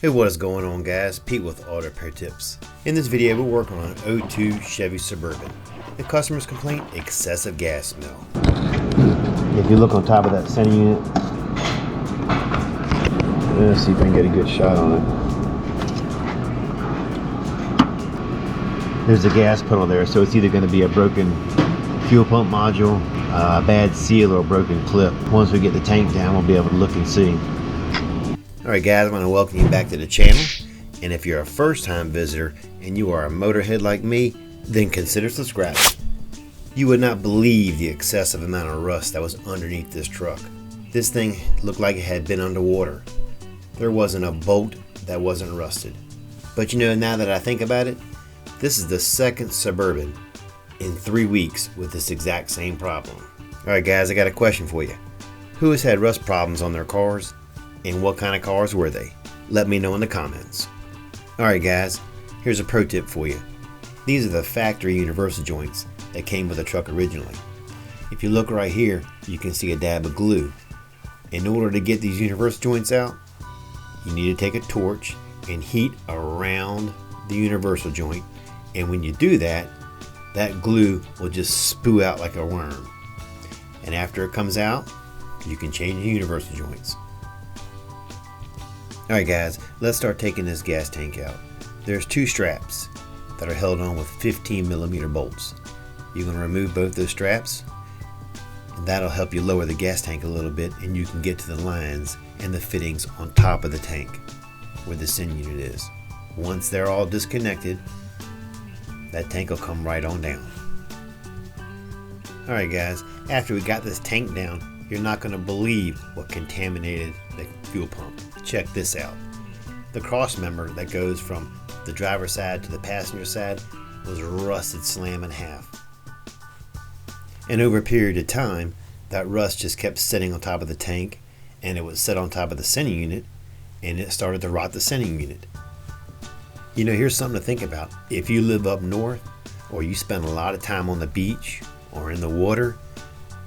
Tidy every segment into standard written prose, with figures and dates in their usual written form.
Hey, what is going on, guys? Pete with Auto Repair Tips. In this video, we're working on an 02 Chevy Suburban. The customer's complaint: excessive gas smell. If you look on top of that center unit, let's see if I can get a good shot on it. There's a gas pedal there, so it's either going to be a broken fuel pump module, a bad seal, or a broken clip. Once we get the tank down, we'll be able to look and see. Alright guys, I want to welcome you back to the channel, and if you're a first-time visitor and you are a motorhead like me, then consider subscribing. You would not believe the excessive amount of rust that was underneath this truck. This thing looked like it had been underwater. There wasn't a bolt that wasn't rusted. But you know, now that I think about it, this is the second Suburban in 3 weeks with this exact same problem. Alright guys, I got a question for you. Who has had rust problems on their cars? And what kind of cars were they? Let me know in the comments. Alright guys, here's a pro tip for you. These are the factory universal joints that came with the truck originally. If you look right here, you can see a dab of glue. In order to get these universal joints out, you need to take a torch and heat around the universal joint, and when you do that, that glue will just spew out like a worm. And after it comes out, you can change the universal joints. Alright guys, let's start taking this gas tank out. There's two straps that are held on with 15mm bolts. You're going to remove both those straps, and that'll help you lower the gas tank a little bit, and you can get to the lines and the fittings on top of the tank where the send unit is. Once they're all disconnected, that tank will come right on down. Alright guys, after we got this tank down, you're not going to believe what contaminated the fuel pump. Check this out. The cross member that goes from the driver's side to the passenger side was rusted slam in half. And over a period of time, that rust just kept sitting on top of the tank, and it would sit on top of the sending unit, and it started to rot the sending unit. You know, here's something to think about. If you live up north, or you spend a lot of time on the beach or in the water,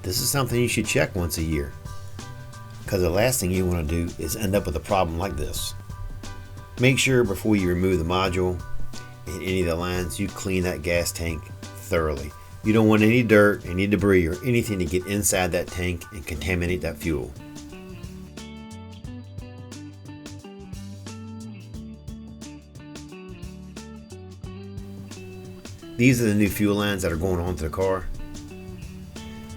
this is something you should check once a year, because the last thing you want to do is end up with a problem like this. Make sure before you remove the module and any of the lines, you clean that gas tank thoroughly. You don't want any dirt, any debris, or anything to get inside that tank and contaminate that fuel. These are the new fuel lines that are going onto the car.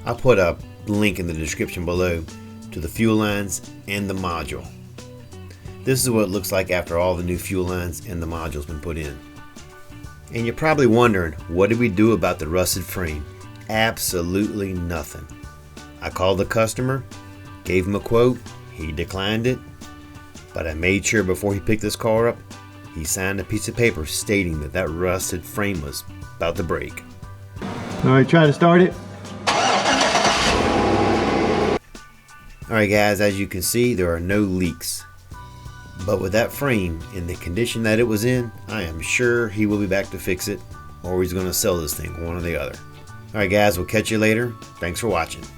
I'll put a link in the description below to the fuel lines and the module. This is what it looks like after all the new fuel lines and the module's been put in. And you're probably wondering, what did we do about the rusted frame? Absolutely nothing. I called the customer, gave him a quote, he declined it, but I made sure before he picked this car up, he signed a piece of paper stating that that rusted frame was about to break. Alright, try to start it. Alright guys, as you can see, there are no leaks. But with that frame in the condition that it was in, I am sure he will be back to fix it, or he's going to sell this thing, one or the other. Alright guys, we'll catch you later. Thanks for watching.